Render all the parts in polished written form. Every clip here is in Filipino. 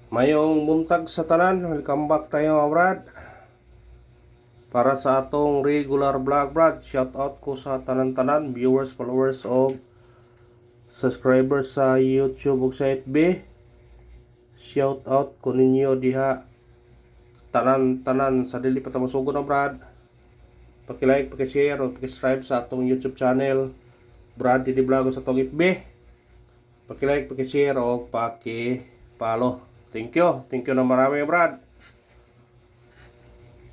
Mayong buntag sa tanan, welcome back tayo mga brad. Para sa atong regular vlog brad, shout out ko sa tanan-tanan, viewers, followers o subscribers sa YouTube ug sa FB. Shout out ko ninyo diha tanan-tanan sa dili pa ta masugod na brad. Paki-like, paki-share o paki-subscribe sa atong YouTube channel Brad Didi Vlog sa atong FB. Paki-like, paki-share o paki-follow. Thank you na marami brad.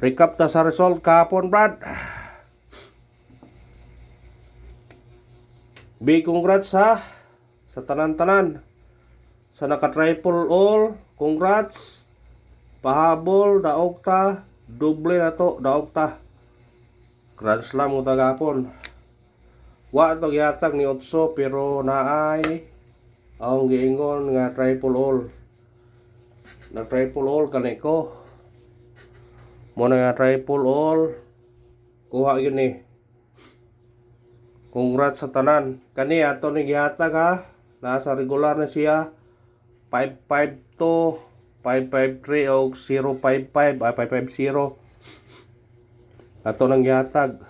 Recap ta sa result kahapon brad. Big congrats ha sa tanan-tanan. Sa naka-triple all, congrats. Pahabol, daog ta. Doble na to, daog ta. Grand slam mo tagapon. Wa to gihatag ni Otso pero naay ang giingon nga triple all. Na triple all kanay ko. Mo na nga triple all. Kuha yun eh. Congrats sa tanan. Kani ato ni gihatag ha. Nasa regular na siya. 552, 553 o 055, 550. Ato nang gihatag.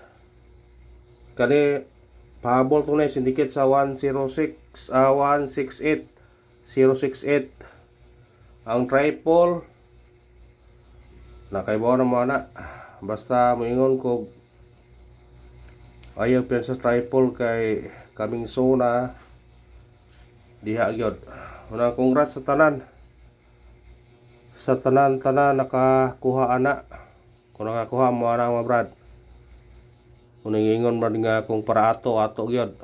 Kani pahabol to na syndicate sa 168 068. Ang triple nakaibaw na mo na. Basta moingon ko ayaw piyan sa triple kay kaming zona diha gyud. Una congrats sa tanan. Sa tanan-tanan nakakuha ana. Kung nakakuha mo ana mga brad. Kung ingon brad nga kung para ato gyud.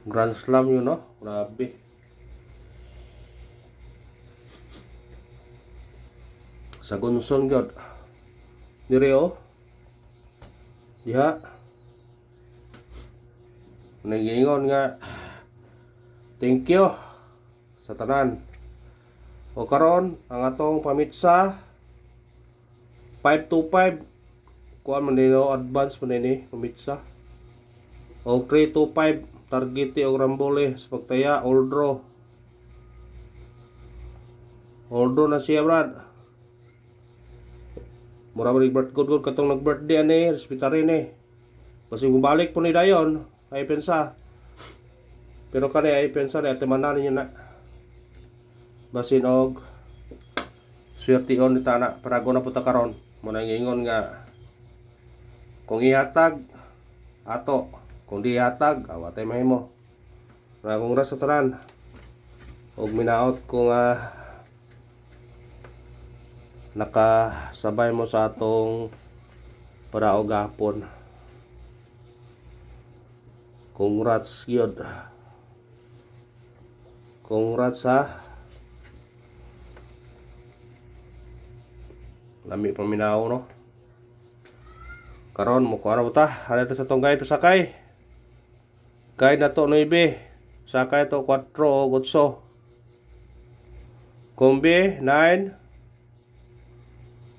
Grand slam yun no. Grabe. Sa Gunson gyud. Dire oh. Diha. Nagingon nga thank you sa tanan. O karon ang atong pamitsa 525 kuan man nino advance man ni pamitsa. O 325 target og rambole sa pagtaya all draw. All draw na siya brad. Mura ba good katong nag-birthday ani, respetary ni. Kasi bumalik po ni dayon, ay pensa. Pero kani ay pensa ni ate manan niya na. Basin og swertion ni tana parago na puta karon. Mo nang ingon nga kung ihatag ato, kung di ihatag awatay mahimo. Ra congrats sa tanan. Og minaot ko nga nakasabay mo sa atong paraog gapon. Congrats gyud. Congrats ha. Lami paminaw no. Karon mo kuha na buta. Hali ta sa tong guide pasakay. Guide na to 9. Sakay to 4 o 8. Kombi 9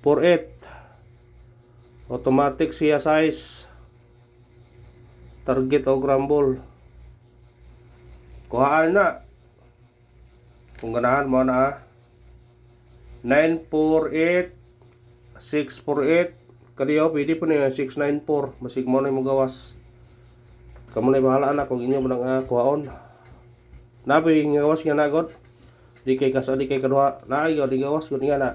48. Automatic siya size. Target o grambol. Kuhaan na. Kung ganahan mo na 948 648. Kadiyo pwede po na 694. Masig mo na yung gawas. Kamu na bahala na kung inyo mo nang kuhaon. Nabi yung gawas nga na god. Di kay kasa di kay kadua. Naayo di gawas god nga na.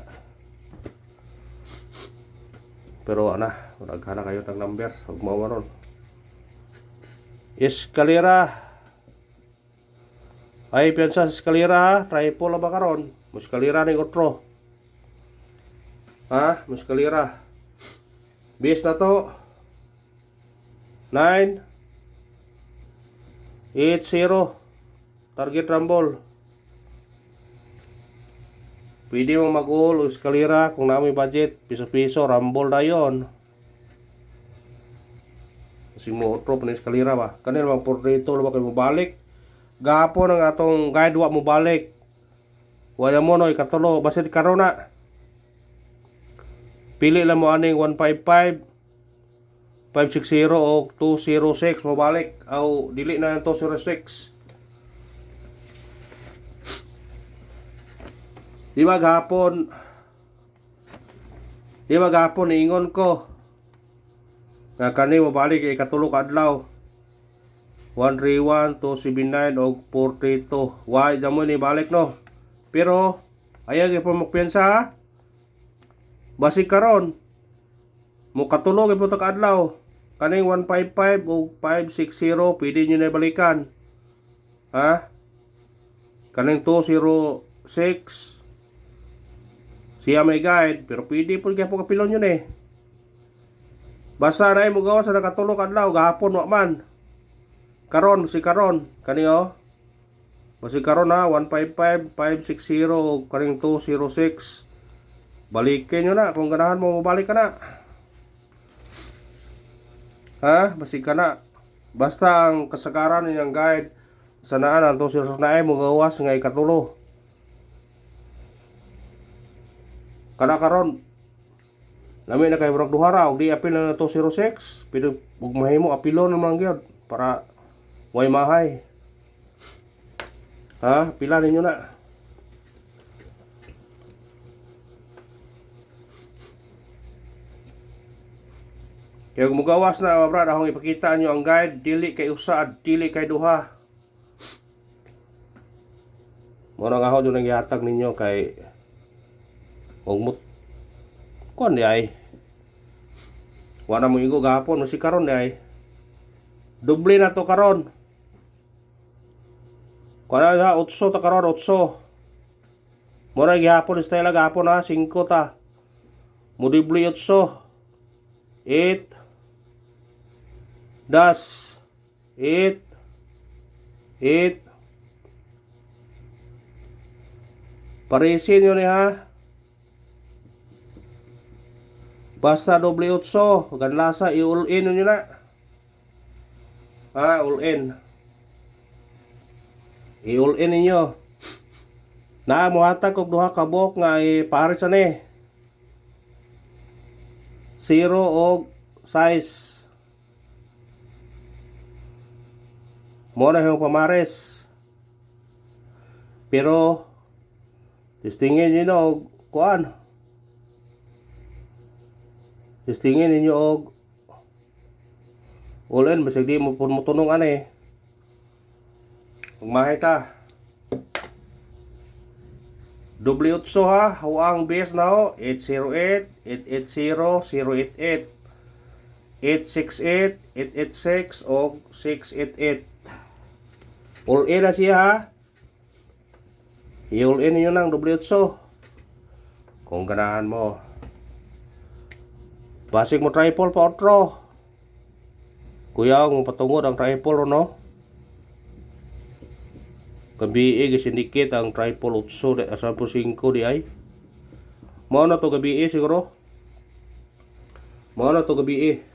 Pero ana, naghanap kayo ng number, huwag mawaron. Eskalera. Ay, piyansa sa eskalera ha, triple ba karon? Eskalera ni otro. Ha, eskalera. Base na to. 9 8-0. Target rumble. Pwede mong mag-all o eskalera kung na may budget, piso-piso, rumble na yun. Kasi mo otro pa na eskalera ba? Kanil mga portrito ba kayo mabalik? Gapon ang atong guide wa mo balik. Wala mo no, ikatulo, basit karon na. Pili lang mo aning 155, 560 o 206 mo balik. Aw, dili na yung 206. Di ba gahapon ingon ko nga kani mabalik kay ikatulog adlaw 131 279 og 42. Why jamo ni balik no. Pero ayaw gyud magpiyansa ha. Basig karon mo katulog gyud ta adlaw. Kaning 155 o 560 pwede nyo na balikan. Ha? Kaning 206 siya may guide pero pwede po kaya po kapilon yun eh. Basta na mo gawa sa nakatulog adlaw gahapon wa man. Karon si karon kaniyo. Basi karon ha 155 560 kaning 206. Balikin nyo na kung ganahan mo mabalik ka na. Ha? Basi ka na. Basta ang kasagaran niyang guide sanaan ang 206 na ay mo gawas nga ikatulo. Kana karon lami na kay murag duha ra og di apil na 206 pero ug mahimo apilon naman gyud para way mahay. Ha, pila ninyo na. Kaya kung mugawas na brad akong ipakita nyo ang guide dili kay usa dili kay duha. Muna nga ako doon ang ihatag ninyo kay Ugmut kon di ay wala mo igo gahapon si karon di ay doble na to karon kuana na 8 ta karon 8 mura gihapon style gahapon ha 5 ta mo doble 8 8 das 8 8 parisin yun ha. Basta doble 8 ganlasa i-all in nyo na. Ha, all in. I-all in ninyo. Na muhatag og duha ka buok nga ipares ani. 0 og size. Mo na yung pamares. Pero testingin nyo na og kuan. Testingin ninyo og all-in basig di mo pun mutunong ani. Magmahay ta. Doble 8 ha, huang base na ho 808 880 088 868 886 og 688. All-in na siya ha. I-all-in ninyo lang doble 8 kung ganahan mo. Basig mo triple pa outro. Kuya, kung patungod ang triple no? Gabi gisindikit ang triple 8 asa po 5 di ay. Mao na to gabi siguro. Mao na to gabi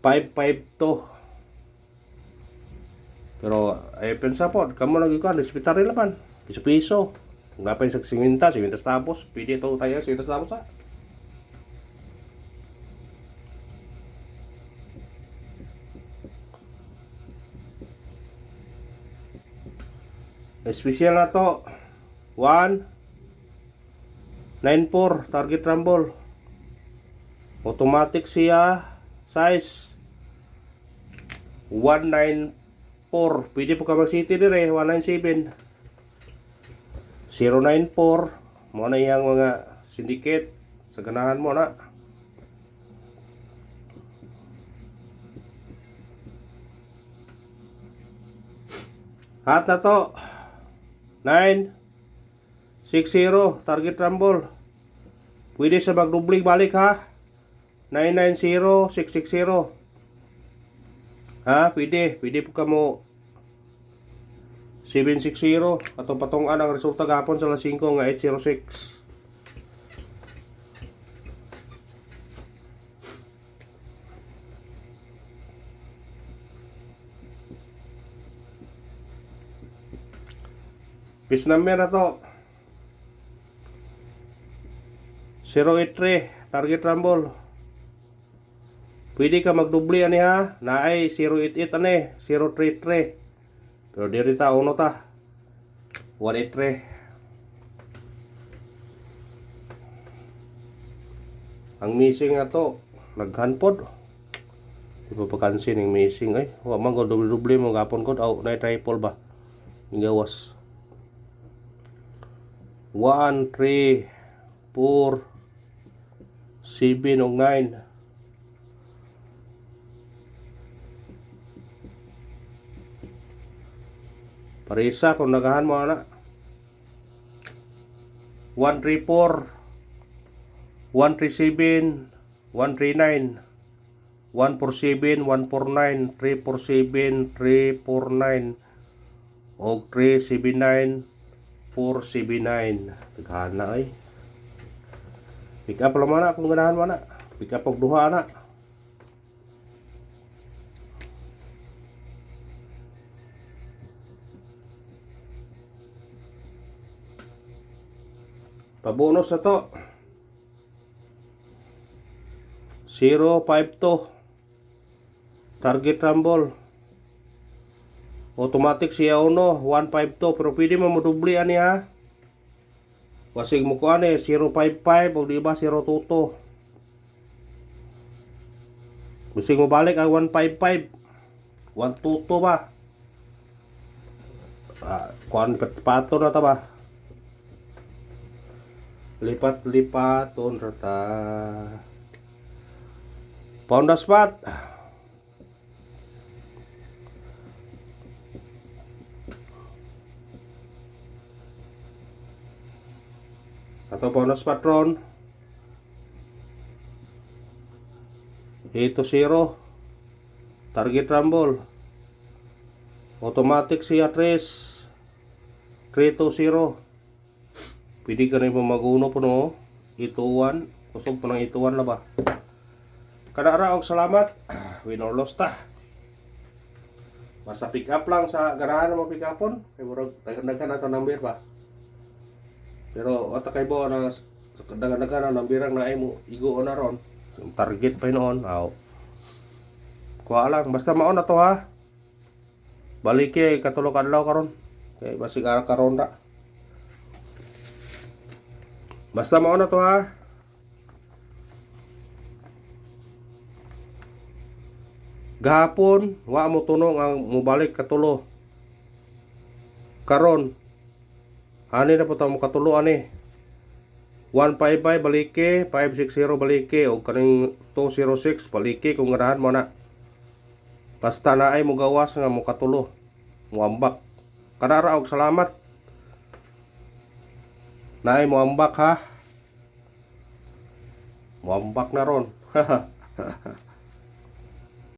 552. Pero ay pensa po, kamo lagi ka hospital rin laman. Piso-piso. Kung napay sa 50 tapos, pwede ito tayo 50 tapos ha. Special na to 194 target rumble. Automatic siya size 194. Pwede po ka mag-city dire 197 094 mo na yang mga syndicate sa ganahan mo na. Hat na to 960 target rumble. Pwede sa magdubling balik ha. 990 660. Ha, pwede po ka mo 760 atong patungan ang resulta gapon sa alas 5 nga 806. Piece number na to 083 target rumble. Pwede ka magdubli ani ha. Naay 088 ani 033. Pero diri ta uno ta 183. Ang missing nga to, naghanpod. Di pa pakansin yung missing ay. Wa man ko doble mo gapon ko aw na triple ba. Gawas. 1 3 4 7 ug 9. Parisa kung nagahan mo ana. 1 3 4 1 3 7 1 3 9 1 4 7 1 4 9 3 4 7 3 4 9 og 3 7 9 4 7 9. Daghan na ay. Pick up lang mana kung ganahan mo na. Pick up og duha na. Pabonus na to. 052. Target rumble. Automatic siya uno 152 pero pwede mo modubli ani ha. Wasig mo ko ani 055 o di ba 022. Bisig mo balik ang 155. 122 ba? Kuan pato na ta ba? Lipat-lipaton rata. Pound the spot. Atau bonus patron 8-0 target rumble automatic siya 3-0 pwede ka na yung maguno po no ituan kusog po ng ituan na ba kadara og salamat win or loss ta basta pick up lang sa garahan mo pick upon kay murag tagan-dagan ato number ba. Pero ata kay bo na dagan-dagan ang birang na ay mo igo na ron. Target pa noon. Aw. Kuha lang basta mao na to ha. Balike katulo kadlaw karon. Kay basig ara karon ra. Basta mao na to ha. Gahapon wa mo tunong ang mobalik katulo. Karon ani na po tayo makatulo ani 155 balike 560 balike o kaning 206 balike kung ganahan mo na basta na ay mo gawas nga mo katulo mo ambak kadara og salamat na ay mo ambak ha mo ambak na ron